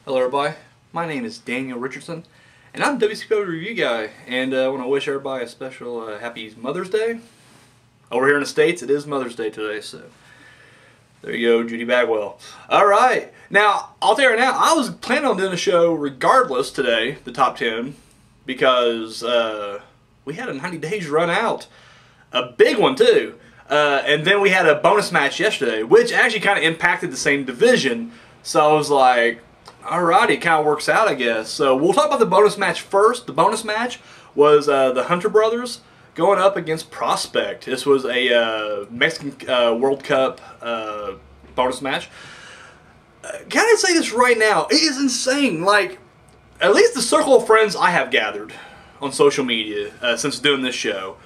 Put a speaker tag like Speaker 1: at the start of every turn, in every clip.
Speaker 1: Hello everybody, my name is Daniel Richardson and I'm WCPW Review Guy, and I want to wish everybody a special happy Mother's Day. Over here in the States it is Mother's Day today, so there you go, Judy Bagwell. Alright, now I'll tell you right now, I was planning on doing a show regardless today, the top 10, because we had a 90 days run out. A big one too. And then we had a bonus match yesterday, which actually kind of impacted the same division, so I was like, alrighty, it kind of works out, I guess. So we'll talk about the bonus match first. The bonus match was the Hunter brothers going up against Prospect. This was a Mexican World Cup bonus match. Can I say this right now? It is insane. Like, at least the circle of friends I have gathered on social media since doing this show,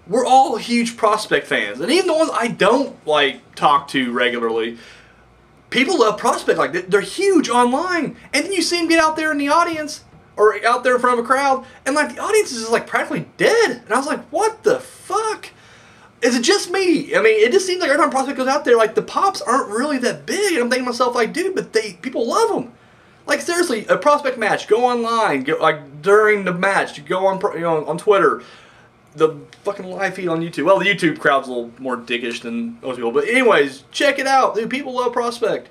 Speaker 1: we're all huge Prospect fans. And even the ones I don't like talk to regularly, people love Prospect. Like, they're huge online, and then you see them get out there in the audience, or out there in front of a crowd, and like the audience is just like practically dead. And I was like, what the fuck? Is it just me? I mean, it just seems like every time Prospect goes out there, like the pops aren't really that big. And I'm thinking to myself, like, dude, but people love them. Like, seriously, a Prospect match, go online, like during the match, you go on, on Twitter. The fucking live feed on YouTube. Well, the YouTube crowd's a little more dickish than most people. But anyways, check it out. Dude, people love Prospect.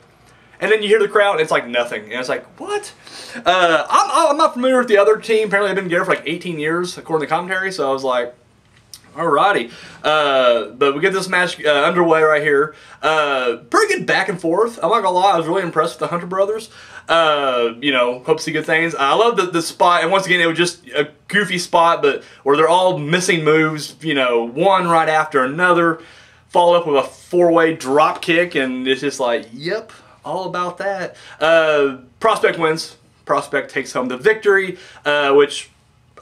Speaker 1: And then you hear the crowd, and it's like nothing. And it's like, what? I'm not familiar with the other team. Apparently, they've been together for like 18 years, according to commentary. So I was like, alrighty. But we get this match underway right here. Pretty good back and forth. I'm not gonna lie, I was really impressed with the Hunter brothers. You know, hope to see good things. I love the spot, and once again, it was just a goofy spot, but where they're all missing moves, you know, one right after another, followed up with a four-way drop kick, and it's just like, yep, all about that. Prospect wins. Prospect takes home the victory, which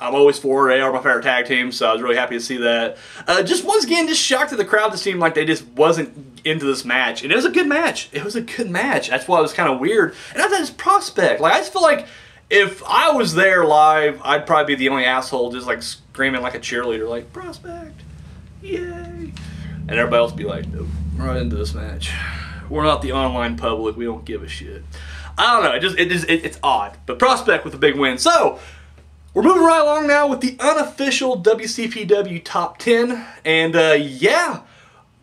Speaker 1: I'm always for. They are my favorite tag team, so I was really happy to see that. Just once again, just shocked that the crowd just seemed like they just wasn't into this match. And it was a good match. It was a good match. That's why it was kind of weird. And I thought it's Prospect. Like, I just feel like if I was there live, I'd probably be the only asshole just like screaming like a cheerleader, like, Prospect, yay. And everybody else would be like, nope, we're not into this match. We're not the online public. We don't give a shit. I don't know. It's odd. But Prospect with a big win. So, we're moving right along now with the unofficial WCPW Top 10, and yeah,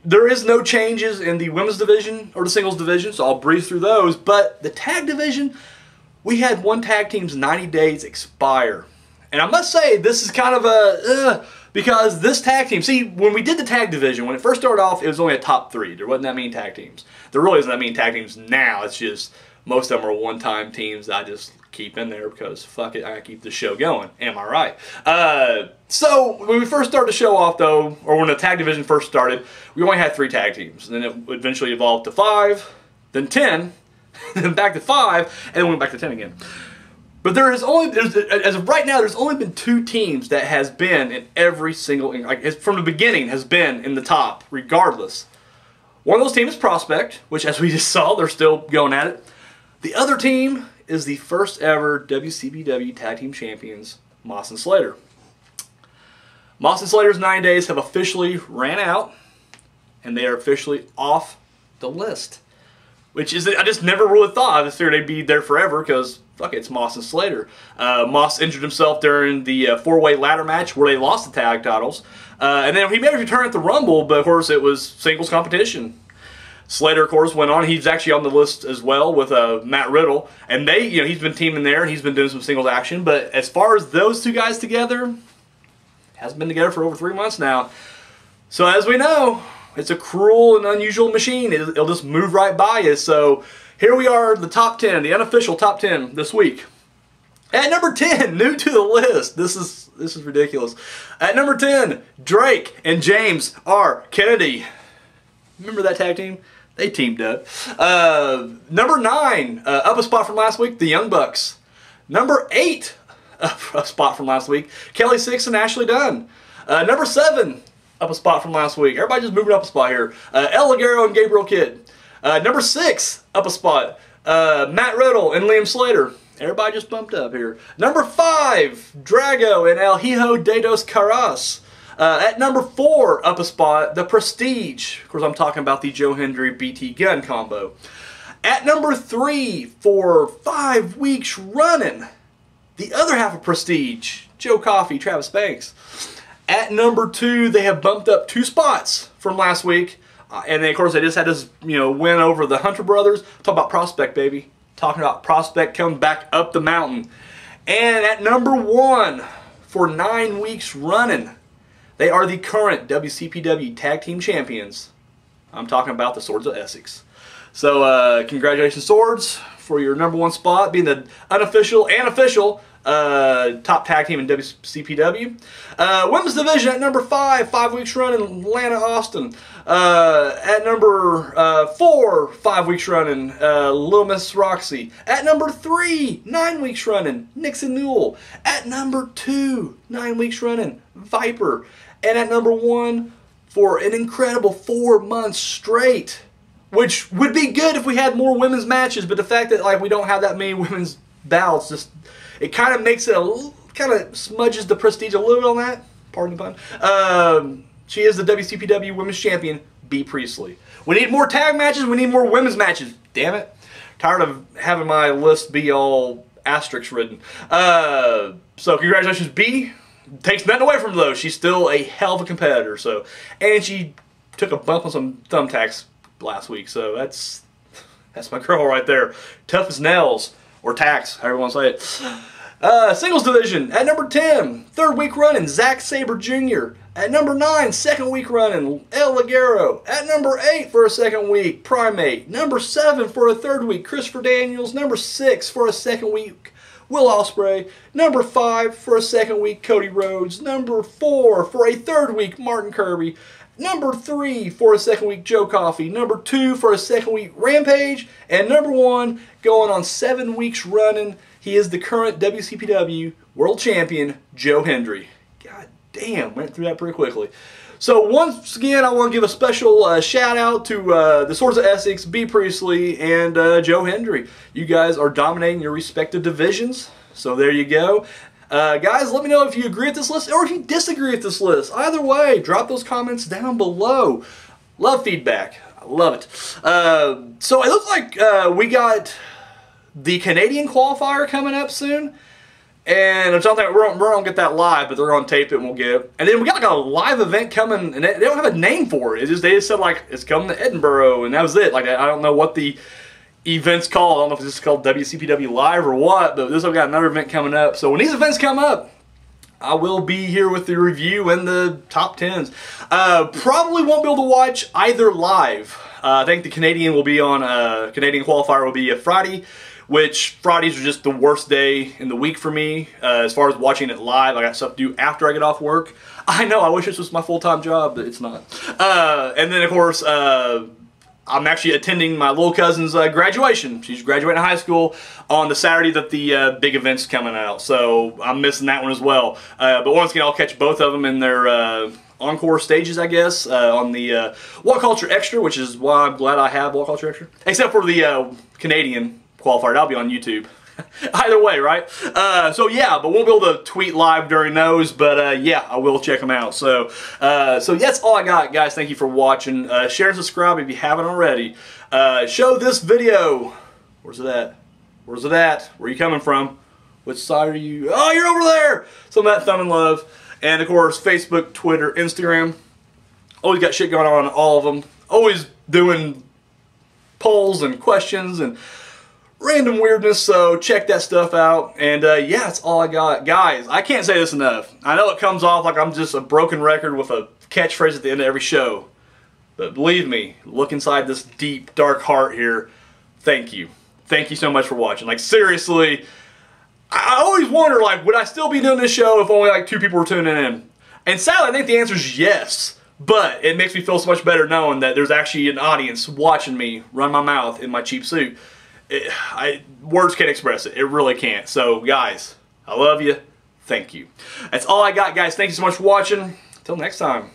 Speaker 1: there is no changes in the women's division or the singles division, so I'll breeze through those, but the tag division, we had one tag team's 90 days expire. And I must say, this is kind of a, because this tag team, see, when we did the tag division, when it first started off, it was only a top 3. There wasn't that many tag teams. There really isn't that many tag teams now. It's just, most of them are one-time teams that I just keep in there because fuck it, I gotta keep the show going. Am I right? So when we first started the show off though, or when the tag division first started, we only had 3 tag teams. And then it eventually evolved to 5, then 10, then back to 5, and then went back to 10 again. But as of right now, there's only been 2 teams that has been in every single, like from the beginning, has been in the top, regardless. One of those teams is Prospect, which as we just saw, they're still going at it. The other team is the first ever WCPW Tag Team Champions, Moss and Slater. Moss and Slater's 9 days have officially ran out, and they are officially off the list. Which is, I just never really thought. I just figured they'd be there forever because, fuck it, it's Moss and Slater. Moss injured himself during the 4-way ladder match where they lost the tag titles. And then he made a return at the Rumble, but of course it was singles competition. Slater, of course, went on. He's actually on the list as well with Matt Riddle. And they, you know, he's been teaming there and he's been doing some singles action. But as far as those 2 guys together, hasn't been together for over 3 months now. So as we know, it's a cruel and unusual machine. It'll just move right by you. So here we are, the top 10, the unofficial top 10 this week. At number 10, new to the list. This is ridiculous. At number 10, Drake and James R. Kennedy. Remember that tag team? They teamed up. Number 9, up a spot from last week, the Young Bucks. Number 8, up a spot from last week, Kelly Six and Ashley Dunn. Number 7, up a spot from last week. Everybody just moving up a spot here. El Ligero and Gabriel Kidd. Number 6, up a spot, Matt Riddle and Liam Slater. Everybody just bumped up here. Number 5, Drago and El Hijo de dos Caras. At number 4, up a spot, The Prestige. Of course, I'm talking about the Joe Hendry BT Gunn combo. At number 3 for 5 weeks running, the other half of Prestige, Joe Coffey, Travis Banks. At number 2, they have bumped up 2 spots from last week. And then, of course, they just had this, win over the Hunter brothers. Talk about Prospect, baby. Talking about Prospect coming back up the mountain. And at number 1 for 9 weeks running, they are the current WCPW Tag Team Champions. I'm talking about the Swords of Essex. So, congratulations, Swords, for your number 1 spot, being the unofficial and official top tag team in WCPW. Women's division at number 5, 5 weeks running, Atlanta, Austin. At number 4, 5 weeks running, Little Miss Roxy. At number 3, 9 weeks running, Nixon Newell. At number 2, 9 weeks running, Viper. And at number 1, for an incredible 4 months straight, which would be good if we had more women's matches, but the fact that we don't have that many women's bouts, just it kind of makes it kind of smudges the prestige a little bit on that. Pardon the pun. She is the WCPW Women's Champion, B. Priestley. We need more tag matches. We need more women's matches. Damn it. Tired of having my list be all asterisk ridden. So congratulations, B. Takes nothing away from those. She's still a hell of a competitor. So, and she took a bump on some thumbtacks last week. So that's my girl right there. Tough as nails. Or tacks, however you want to say it. Singles division, at number 10, 3rd week running, Zack Sabre Jr. At number 9, 2nd week running, El Ligero. At number 8 for a 2nd week, Primate. Number 7 for a 3rd week, Christopher Daniels. Number 6 for a 2nd week, Will Ospreay. Number 5 for a 2nd week, Cody Rhodes. Number 4 for a 3rd week, Martin Kirby. Number 3 for a 2nd week, Joe Coffey. Number 2 for a 2nd week, Rampage. And number 1, going on 7 weeks running, he is the current WCPW World Champion, Joe Hendry. God damn, went through that pretty quickly. So once again, I want to give a special shout out to the Swords of Essex, B. Priestley, and Joe Hendry. You guys are dominating your respective divisions. So there you go. Guys, let me know if you agree with this list or if you disagree with this list. Either way, drop those comments down below. Love feedback. I love it. So it looks like we got the Canadian qualifier coming up soon. And it's something we're going to get that live, but they're going to tape it and we'll get it. And then we got like a live event coming, and they don't have a name for it. They just said like it's coming to Edinburgh, and that was it. Like I don't know what the event's called. I don't know if it's just called WCPW Live or what, but this will got another event coming up. So when these events come up, I will be here with the review and the top 10s. Probably won't be able to watch either live. I think the Canadian will be on, Canadian qualifier will be a Friday, which Fridays are just the worst day in the week for me. As far as watching it live, I got stuff to do after I get off work. I know, I wish this was my full-time job, but it's not. And then of course, I'm actually attending my little cousin's graduation. She's graduating high school on the Saturday that the big event's coming out. So I'm missing that one as well. But once again, I'll catch both of them in their encore stages, I guess, on the What Culture Extra, which is why I'm glad I have What Culture Extra. Except for the Canadian qualifier. That'll be on YouTube. Either way, right? So yeah, but won't be able to tweet live during those, but yeah, I will check them out. So that's all I got, guys. Thank you for watching. Share and subscribe if you haven't already. Show this video. Where's it at? Where's it at? Where are you coming from? Which side are you? Oh, you're over there! Some of that thumb and love. And of course, Facebook, Twitter, Instagram. Always got shit going on all of them. Always doing polls and questions and random weirdness, so check that stuff out. And yeah, that's all I got. Guys, I can't say this enough. I know it comes off like I'm just a broken record with a catchphrase at the end of every show. But believe me, look inside this deep, dark heart here. Thank you. Thank you so much for watching. Like, seriously, I always wonder, like, would I still be doing this show if only like 2 people were tuning in? And sadly, I think the answer is yes. But it makes me feel so much better knowing that there's actually an audience watching me run my mouth in my cheap suit. Words can't express it. It really can't. So, guys, I love you. Thank you. That's all I got, guys. Thank you so much for watching. Until next time.